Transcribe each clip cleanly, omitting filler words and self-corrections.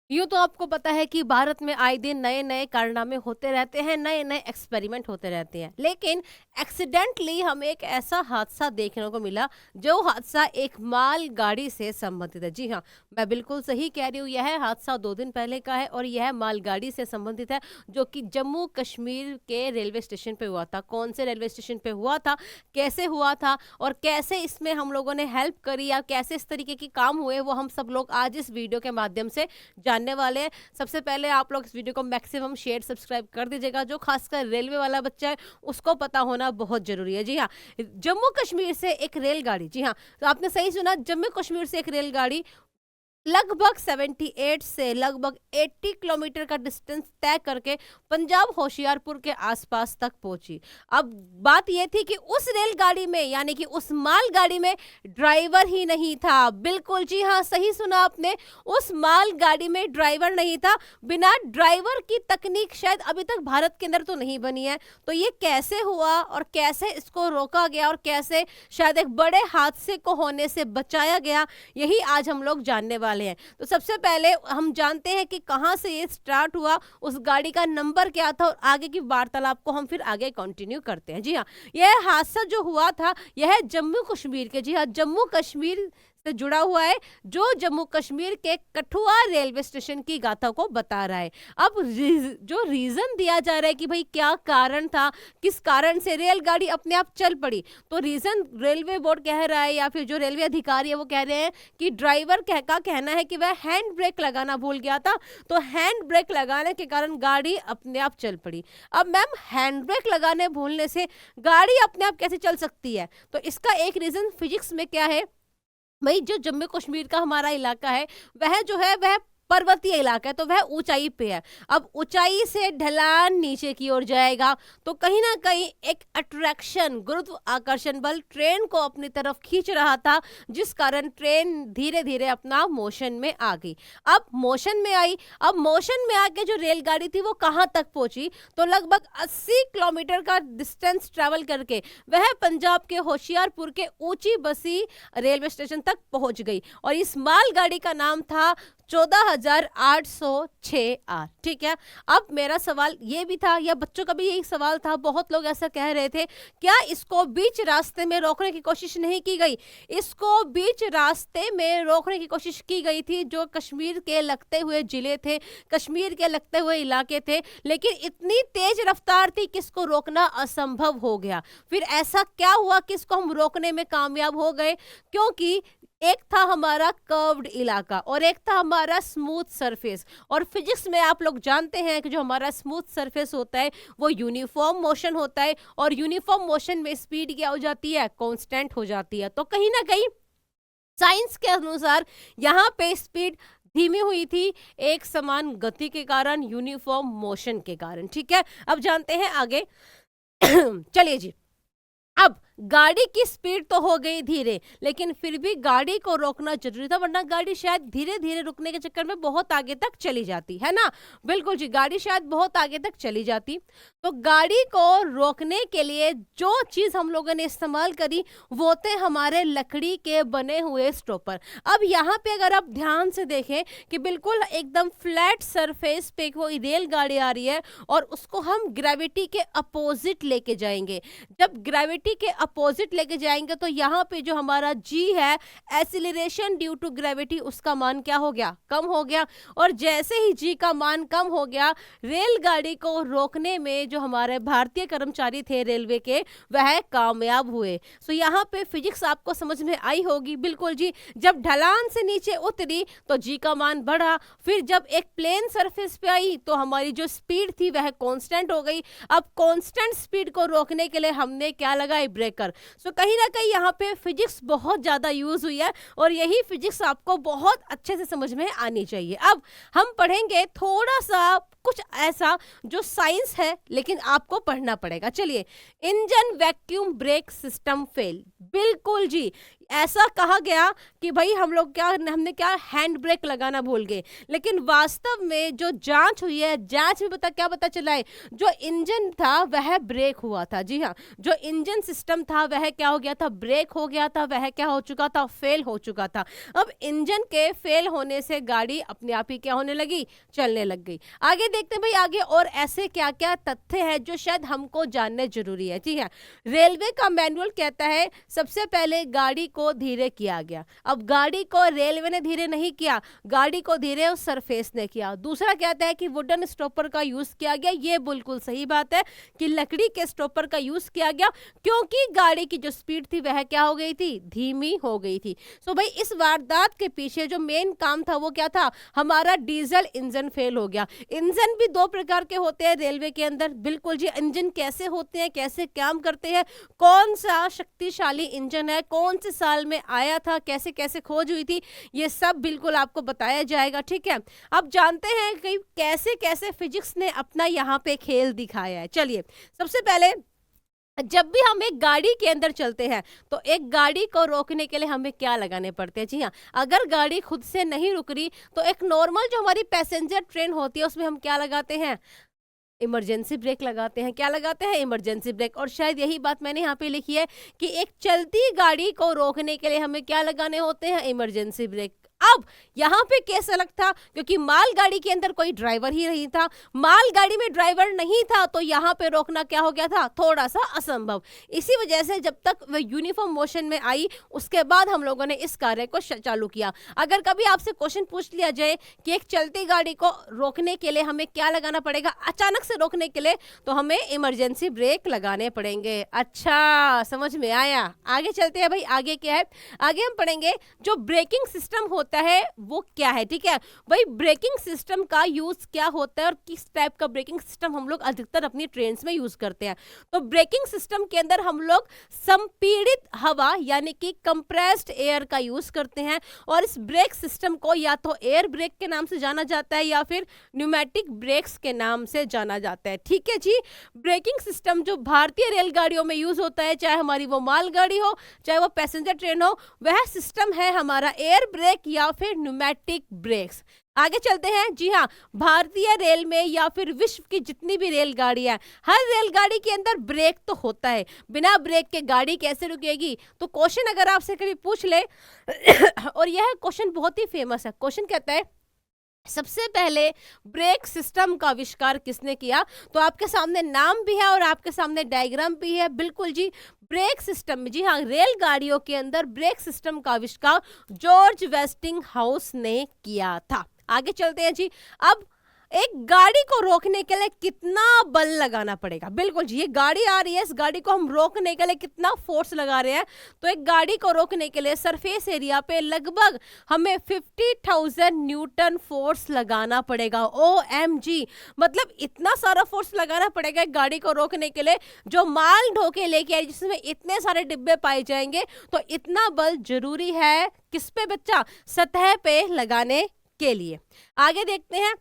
यूँ तो आपको पता है कि भारत में आए दिन नए-नए कारनामे होते रहते हैं, नए-नए एक्सपेरिमेंट होते रहते हैं। लेकिन एक्सीडेंटली हमें एक ऐसा हादसा देखने को मिला, जो हादसा एक मालगाड़ी से संबंधित है। जी हाँ, मैं बिल्कुल सही कह रही हूँ, यह हादसा 2 दिन पहले का है और यह मालगाड़ी से संबंधित है, जो कि जम्मू-कश्मीर के रेलवे स्टेशन पे हुआ था। कौन से रेलवे स्टेशन पे हुआ था, कैसे हुआ था और कैसे इसमें हम लोगों ने हेल्प करी या कैसे इस तरीके के काम हुए, वो हम सब लोग आज इस वीडियो के माध्यम से जानने वाले हैं। सबसे पहले आप लोग इस वीडियो को मैक्सिमम शेयर सब्सक्राइब कर दीजिएगा। जो खासकर रेलवे वाला बच्चा है उसको पता होना बहुत ज़रूरी है। जी हाँ, जम्मू कश्मीर से एक रेलगाड़ी, जी हाँ, तो आपने सही सुना, जम्मू कश्मीर से एक रेलगाड़ी लगभग 78 से लगभग 80 किलोमीटर का डिस्टेंस तय करके पंजाब होशियारपुर के आसपास तक पहुंची। अब बात यह थी कि उस रेलगाड़ी में यानी कि उस मालगाड़ी में ड्राइवर ही नहीं था। बिल्कुल, जी हाँ, सही सुना आपने, उस मालगाड़ी में ड्राइवर नहीं था। बिना ड्राइवर की तकनीक शायद अभी तक भारत के अंदर तो नहीं बनी है। तो ये कैसे हुआ और कैसे इसको रोका गया और कैसे शायद एक बड़े हादसे को होने से बचाया गया, यही आज हम लोग जानने वाले हैं। तो सबसे पहले हम जानते हैं कि कहां से ये स्टार्ट हुआ, उस गाड़ी का नंबर क्या था और आगे की वार्तालाप को हम फिर आगे कंटिन्यू करते हैं। जी हाँ, यह हादसा जो हुआ था यह जम्मू कश्मीर के, जी हाँ, जम्मू कश्मीर से जुड़ा हुआ है, जो जम्मू कश्मीर के कठुआ रेलवे स्टेशन की गाथा को बता रहा है। अब जो रीजन दिया जा रहा है कि भाई क्या कारण था, किस कारण से रेलगाड़ी अपने आप चल पड़ी, तो रीजन रेलवे बोर्ड कह रहा है या फिर जो रेलवे अधिकारी है वो कह रहे हैं कि ड्राइवर का कहना है कि वह हैंड ब्रेक लगाना भूल गया था, तो हैंड ब्रेक लगाने के कारण गाड़ी अपने आप चल पड़ी। अब मैम, हैंड ब्रेक लगाने भूलने से गाड़ी अपने आप कैसे चल सकती है? तो इसका एक रीजन फिजिक्स में क्या है भाई, जो जम्मू कश्मीर का हमारा इलाका है वह जो है वह पर्वतीय इलाका है, तो वह ऊंचाई पे है। अब ऊंचाई से ढलान नीचे की ओर जाएगा, तो कहीं ना कहीं एक अट्रैक्शन, गुरुत्व आकर्षण बल ट्रेन को अपनी तरफ खींच रहा था, जिस कारण ट्रेन धीरे धीरे अपना मोशन में आ गई। अब मोशन में आई, अब मोशन में आके जो रेलगाड़ी थी वो कहाँ तक पहुंची, तो लगभग 80 किलोमीटर का डिस्टेंस ट्रेवल करके वह पंजाब के होशियारपुर के ऊंची बसी रेलवे स्टेशन तक पहुंच गई और इस मालगाड़ी का नाम था 14,806 आर। ठीक है, अब मेरा सवाल ये भी था या बच्चों का भी यही सवाल था, बहुत लोग ऐसा कह रहे थे, क्या इसको बीच रास्ते में रोकने की कोशिश नहीं की गई? इसको बीच रास्ते में रोकने की कोशिश की गई थी, जो कश्मीर के लगते हुए जिले थे, कश्मीर के लगते हुए इलाके थे, लेकिन इतनी तेज रफ्तार थी कि इसको रोकना असंभव हो गया। फिर ऐसा क्या हुआ कि इसको हम रोकने में कामयाब हो गए? क्योंकि एक था हमारा कर्व्ड इलाका और एक था हमारा स्मूथ सरफेस, और फिजिक्स में आप लोग जानते हैं कि जो हमारा स्मूथ सरफेस होता है वो यूनिफॉर्म मोशन होता है, और यूनिफॉर्म मोशन में स्पीड क्या हो जाती है? कांस्टेंट हो जाती है। तो कहीं ना कहीं साइंस के अनुसार यहाँ पे स्पीड धीमी हुई थी, एक समान गति के कारण, यूनिफॉर्म मोशन के कारण। ठीक है, अब जानते हैं आगे। चलिए जी, अब गाड़ी की स्पीड तो हो गई धीरे, लेकिन फिर भी गाड़ी को रोकना जरूरी था, वरना गाड़ी शायद धीरे धीरे रुकने के चक्कर में बहुत आगे तक चली जाती है ना। बिल्कुल जी, गाड़ी शायद बहुत आगे तक चली जाती। तो गाड़ी को रोकने के लिए जो चीज हम लोगों ने इस्तेमाल करी वो थे हमारे लकड़ी के बने हुए स्टॉपर। अब यहाँ पे अगर आप ध्यान से देखें कि बिल्कुल एकदम फ्लैट सरफेस पे कोई रेलगाड़ी आ रही है और उसको हम ग्रेविटी के अपोजिट लेके जाएंगे। जब ग्रेविटी के अपोजिट लेके जाएंगे तो यहाँ पे जो हमारा जी है, एसिलरेशन ड्यू टू ग्रेविटी, उसका मान क्या हो गया? कम हो गया। और जैसे ही जी का मान कम हो गया, रेलगाड़ी को रोकने में जो हमारे भारतीय कर्मचारी थे रेलवे के, वह कामयाब हुए। सो यहाँ पे फिजिक्स आपको समझ में आई होगी। बिल्कुल जी, जब ढलान से नीचे उतरी तो जी का मान बढ़ा, फिर जब एक प्लेन सरफेस पे आई तो हमारी जो स्पीड थी वह कांस्टेंट हो गई। अब कांस्टेंट स्पीड को रोकने के लिए हमने क्या लगाई? ब्रेकर। सो कहीं ना कहीं यहाँ पे फिजिक्स बहुत ज्यादा यूज हुई है और यही फिजिक्स आपको बहुत अच्छे से समझ में आनी चाहिए। अब हम पढ़ेंगे थोड़ा सा कुछ ऐसा जो साइंस है लेकिन आपको पढ़ना पड़ेगा। चलिए, engine vacuum brake system fail, बिल्कुल जी, ऐसा कहा गया कि भाई हमने क्या हैंड ब्रेक लगाना भूल गए, लेकिन वास्तव में जो जांच हुई है, जांच में क्या पता चला है, जो इंजन था वह ब्रेक हुआ था। जी हाँ, जो इंजन सिस्टम था वह क्या हो गया था, ब्रेक हो गया था, वह क्या हो चुका था, फेल हो चुका था। अब इंजन के फेल होने से गाड़ी अपने आप ही क्या होने लगी, चलने लग गई। आगे देखते हैं भाई, आगे और ऐसे क्या क्या तथ्य है जो शायद हमको जानने जरूरी है। जी हाँ, रेलवे का मैनुअल कहता है सबसे पहले गाड़ी को धीरे किया गया। अब गाड़ी को रेलवे ने धीरे नहीं किया, गाड़ी को धीरे उस सरफेस ने किया। दूसरा कहता है कि वुडन स्टॉपर का यूज किया गया, ये बिल्कुल सही बात है कि लकड़ी के स्टॉपर का यूज किया गया, क्योंकि गाड़ी की जो स्पीड थी वह क्या हो गई थी, धीमी हो गई थी। सो भाई इस वारदात के पीछे जो मेन काम था वो क्या था, हमारा डीजल इंजन फेल हो गया। इंजन भी दो प्रकार के होते हैं रेलवे के अंदर, बिल्कुल जी, इंजन कैसे होते हैं, कैसे काम करते हैं, कौन सा शक्तिशाली इंजन है, कौन से साल में आया था, कैसे कैसे खोज हुई थी, ये सब बिल्कुल आपको बताया जाएगा। ठीक है, अब जानते हैं कि कैसे कैसे फिजिक्स ने अपना यहाँ पे खेल दिखाया है। चलिए, सबसे पहले जब भी हम एक गाड़ी के अंदर चलते हैं तो एक गाड़ी को रोकने के लिए हमें क्या लगाने पड़ते हैं। जी हाँ, अगर गाड़ी खुद से नहीं रुक रही तो एक नॉर्मल जो हमारी पैसेंजर ट्रेन होती है उसमें हम क्या लगाते हैं, इमरजेंसी ब्रेक लगाते हैं। क्या लगाते हैं, इमरजेंसी ब्रेक। और शायद यही बात मैंने यहाँ पे लिखी है कि एक चलती गाड़ी को रोकने के लिए हमें क्या लगाने होते हैं, इमरजेंसी ब्रेक। अब यहाँ पे केस अलग था, क्योंकि मालगाड़ी के अंदर कोई ड्राइवर ही नहीं था, मालगाड़ी में ड्राइवर नहीं था, तो यहाँ पे रोकना क्या हो गया था, थोड़ा सा असंभव। इसी वजह से जब तक वह यूनिफॉर्म मोशन में आई उसके बाद हम लोगों ने इस कार्य को चालू किया। अगर कभी आपसे क्वेश्चन पूछ लिया जाए कि एक चलती गाड़ी को रोकने के लिए हमें क्या लगाना पड़ेगा, अचानक से रोकने के लिए, तो हमें इमरजेंसी ब्रेक लगाने पड़ेंगे। अच्छा, समझ में आया। आगे चलते हैं भाई, आगे क्या है, आगे हम पढ़ेंगे जो ब्रेकिंग सिस्टम होता है वो क्या है। ठीक है भाई, ब्रेकिंग सिस्टम का यूज क्या होता है और किस टाइप का ब्रेकिंग सिस्टम हम लोग अधिकतर अपनी ट्रेन्स में यूज करते हैं। तो ब्रेकिंग सिस्टम के अंदर हम लोग संपीड़ित हवा यानी कि कंप्रेस्ड एयर का यूज करते हैं, और इस ब्रेक सिस्टम को या तो एयर ब्रेक के नाम से जाना जाता है या फिर न्यूमेटिक ब्रेक्स के नाम से जाना जाता है। ठीक है जी, ब्रेकिंग सिस्टम जो भारतीय रेलगाड़ियों में यूज होता है, चाहे हमारी वो मालगाड़ी हो चाहे वो पैसेंजर ट्रेन हो, वह सिस्टम है हमारा एयर ब्रेक या फिर न्यूमेटिक ब्रेक्स। आगे चलते हैं। जी हाँ, भारतीय रेल में या फिर विश्व की जितनी भी रेलगाड़ियां, हर रेलगाड़ी के अंदर ब्रेक तो होता है, बिना ब्रेक के गाड़ी कैसे रुकेगी। तो क्वेश्चन अगर आपसे कभी पूछ ले और यह क्वेश्चन बहुत ही फेमस है, क्वेश्चन कहता है सबसे पहले ब्रेक सिस्टम का आविष्कार किसने किया, तो आपके सामने नाम भी है और आपके सामने डायग्राम भी है। बिल्कुल जी, ब्रेक सिस्टम में, जी हाँ, रेलगाड़ियों के अंदर ब्रेक सिस्टम का आविष्कार जॉर्ज वेस्टिंग हाउस ने किया था। आगे चलते हैं जी। अब एक गाड़ी को रोकने के लिए कितना बल लगाना पड़ेगा, बिल्कुल जी, ये गाड़ी आ रही है, इस गाड़ी को हम रोकने के लिए कितना फोर्स लगा रहे हैं। तो एक गाड़ी को रोकने के लिए सरफेस एरिया पे लगभग हमें 50,000 न्यूटन फोर्स लगाना पड़ेगा। OMG, मतलब इतना सारा फोर्स लगाना पड़ेगा एक गाड़ी को रोकने के लिए जो माल ढोके लेके आई, जिसमें इतने सारे डिब्बे पाए जाएंगे। तो इतना बल जरूरी है किस पे बच्चा, सतह पे लगाने के लिए। आगे देखते हैं।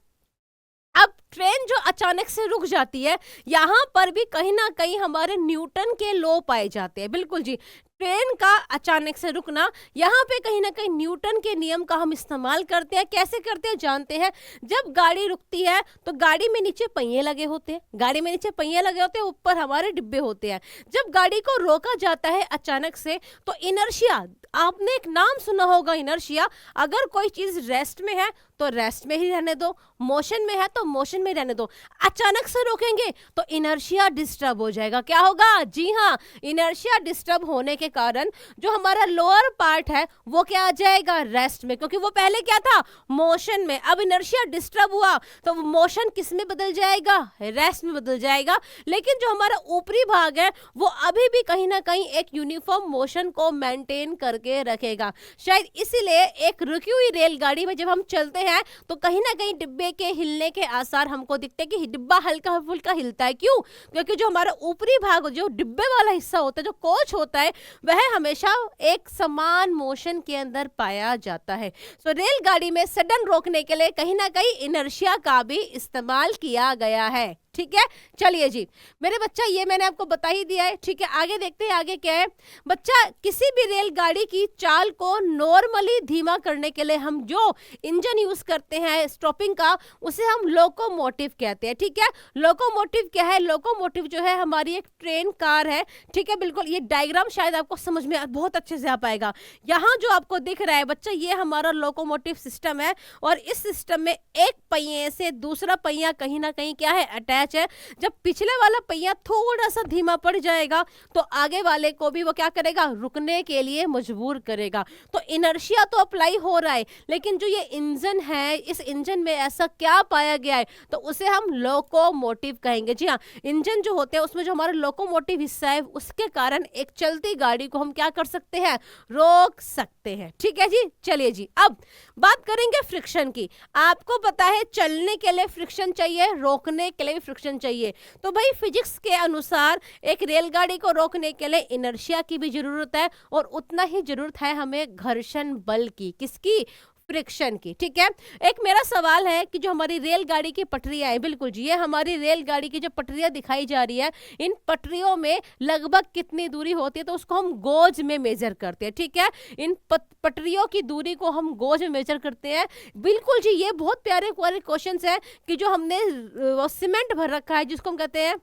अब ट्रेन जो अचानक से रुक जाती है, यहां पर भी कहीं ना कहीं हमारे न्यूटन के लॉ पाए जाते हैं। बिल्कुल जी, ट्रेन का अचानक से रुकना, यहाँ पे कहीं ना कहीं न्यूटन के नियम का हम इस्तेमाल करते हैं। कैसे करते हैं जानते हैं। जब गाड़ी रुकती है तो गाड़ी में नीचे पहिए लगे होते हैं, गाड़ी में नीचे पहिए लगे होते हैं, ऊपर हमारे डिब्बे होते हैं। जब गाड़ी को रोका जाता है अचानक से तो इनर्शिया, आपने एक नाम सुना होगा इनर्शिया। अगर कोई चीज रेस्ट में है तो रेस्ट में ही रहने दो, मोशन में है तो मोशन में रहने दो। अचानक से रोकेंगे तो इनर्शिया डिस्टर्ब हो जाएगा। क्या होगा, जी हाँ, इनर्शिया डिस्टर्ब होने के कारण जो हमारा लोअर पार्ट है वो क्या आ जाएगा, रेस्ट में, क्योंकि वो पहले क्या था, मोशन में। अब इनर्शिया डिस्टर्ब हुआ तो मोशन किस में बदल जाएगा, रेस्ट में बदल जाएगा। लेकिन जो हमारा ऊपरी भाग है वो अभी भी कहीं ना कहीं एक यूनिफॉर्म मोशन को मेंटेन करके रखेगा। शायद इसीलिए एक रुकी हुई रेलगाड़ी में जब हम चलते हैं तो कहीं ना कहीं डिब्बे के हिलने के आसार हमको दिखते हैं कि डिब्बा हल्का फुल्का हिलता है। क्यों? क्योंकि जो हमारा ऊपरी भाग, जो डिब्बे वाला हिस्सा होता है, जो कोच होता है, वह हमेशा एक समान मोशन के अंदर पाया जाता है। सो रेलगाड़ी में सडन रोकने के लिए कहीं ना कहीं इनर्शिया का भी इस्तेमाल किया गया है। ठीक है, चलिए जी मेरे बच्चा, ये मैंने आपको बता ही दिया है। ठीक है, आगे देखते हैं आगे क्या है। बच्चा, किसी भी रेलगाड़ी की चाल को नॉर्मली धीमा करने के लिए हम जो इंजन यूज करते हैं स्टॉपिंग का, उसे हम लोकोमोटिव कहते हैं। ठीक है, लोकोमोटिव क्या है? लोकोमोटिव जो है हमारी एक ट्रेन कार है। ठीक है, बिल्कुल ये डायग्राम शायद आपको समझ में बहुत अच्छे से आ पाएगा। यहाँ जो आपको दिख रहा है बच्चा, ये हमारा लोकोमोटिव सिस्टम है और इस सिस्टम में एक पहिए से दूसरा पहिया कहीं ना कहीं क्या है, अटैच है। जब पिछले वाला पहिया थोड़ा सा धीमा पड़ जाएगा तो आगे वाले को भी वो क्या करेगा, रुकने के लिए मजबूर करेगा। तो इनर्शिया तो अप्लाई हो रहा है, लेकिन जो ये इंजन है, इस इंजन में ऐसा क्या पाया गया है तो उसे हम लोकोमोटिव कहेंगे। जी हाँ, इंजन जो होते हैं उसमें जो हमारा लोकोमोटिव हिस्सा है, उसके कारण एक चलती गाड़ी को हम क्या कर सकते हैं, रोक सकते हैं। ठीक है जी, चलिए जी अब बात करेंगे फ्रिक्शन की। आपको पता है चलने के लिए फ्रिक्शन चाहिए, रोकने के लिए भी फ्रिक्शन चाहिए। तो भाई फिजिक्स के अनुसार एक रेलगाड़ी को रोकने के लिए इनर्शिया की भी जरूरत है और उतना ही जरूरत है हमें घर्षण बल की। किसकी? फ्रिक्शन की। ठीक है, एक मेरा सवाल है कि जो हमारी रेलगाड़ी की पटरियां हैं, बिल्कुल जी, ये हमारी रेलगाड़ी की जो पटरियां दिखाई जा रही है, इन पटरियों में लगभग कितनी दूरी होती है तो उसको हम गोज में मेजर करते हैं। ठीक है, इन पटरियों की दूरी को हम गोज में मेजर करते हैं। बिल्कुल जी, ये बहुत प्यारे प्यारे क्वेश्चंस है कि जो हमने सीमेंट भर रखा है, जिसको हम कहते हैं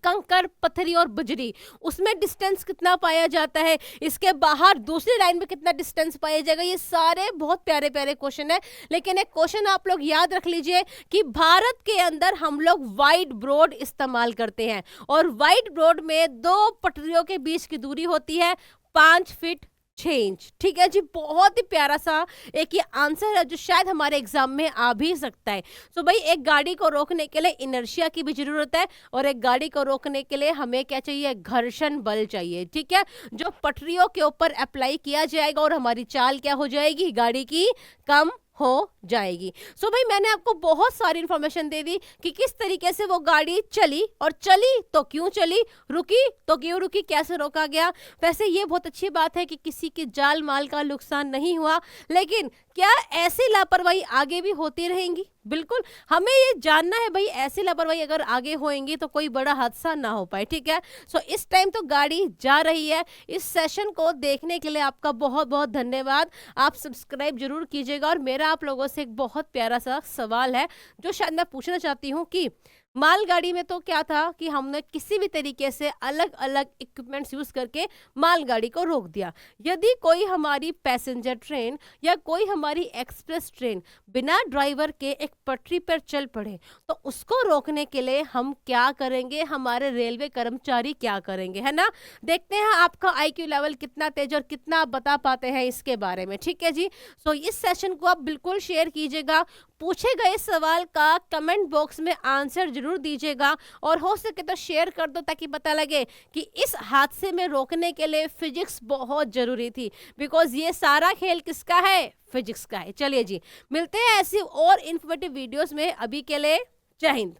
कंकर, पत्थरी और बजरी, उसमें डिस्टेंस कितना पाया जाता है, इसके बाहर दूसरी लाइन में कितना डिस्टेंस पाया जाएगा। ये सारे बहुत प्यारे प्यारे क्वेश्चन है। लेकिन एक क्वेश्चन आप लोग याद रख लीजिए कि भारत के अंदर हम लोग वाइड ब्रॉड इस्तेमाल करते हैं और वाइड ब्रॉड में दो पटरियों के बीच की दूरी होती है 5 फीट 6 इंच। ठीक है जी, बहुत ही प्यारा सा एक ये आंसर है जो शायद हमारे एग्जाम में आ भी सकता है। सो भाई एक गाड़ी को रोकने के लिए इनर्शिया की भी जरूरत है और एक गाड़ी को रोकने के लिए हमें क्या चाहिए, घर्षण बल चाहिए। ठीक है, जो पटरियों के ऊपर अप्लाई किया जाएगा और हमारी चाल क्या हो जाएगी, गाड़ी की कम हो जाएगी। सो भाई मैंने आपको बहुत सारी इंफॉर्मेशन दे दी कि किस तरीके से वो गाड़ी चली, और चली तो क्यों चली, रुकी तो क्यों रुकी, कैसे रोका गया। वैसे ये बहुत अच्छी बात है कि किसी के जान माल का नुकसान नहीं हुआ, लेकिन क्या ऐसी लापरवाही आगे भी होती रहेंगी? बिल्कुल, हमें ये जानना है भाई, ऐसी लापरवाही अगर आगे होएंगी तो कोई बड़ा हादसा ना हो पाए। ठीक है, सो इस टाइम तो गाड़ी जा रही है। इस सेशन को देखने के लिए आपका बहुत बहुत धन्यवाद। आप सब्सक्राइब जरूर कीजिएगा। और मेरा आप लोगों से एक बहुत प्यारा सा सवाल है जो शायद मैं पूछना चाहती हूँ कि मालगाड़ी में तो क्या था कि हमने किसी भी तरीके से अलग अलग इक्विपमेंट्स यूज करके मालगाड़ी को रोक दिया। यदि कोई हमारी पैसेंजर ट्रेन या कोई हमारी एक्सप्रेस ट्रेन बिना ड्राइवर के एक पटरी पर चल पड़े तो उसको रोकने के लिए हम क्या करेंगे, हमारे रेलवे कर्मचारी क्या करेंगे, है ना। देखते हैं आपका आईक्यू लेवल कितना तेज और कितना आप बता पाते हैं इसके बारे में। ठीक है जी, सो इस सेशन को आप बिल्कुल शेयर कीजिएगा। पूछे गए सवाल का कमेंट बॉक्स में आंसर जरूर दीजिएगा और हो सके तो शेयर कर दो ताकि पता लगे कि इस हादसे में रोकने के लिए फिजिक्स बहुत जरूरी थी। बिकॉज ये सारा खेल किसका है, फिजिक्स का है। चलिए जी, मिलते हैं ऐसी और इन्फॉर्मेटिव वीडियोस में। अभी के लिए जय हिंद।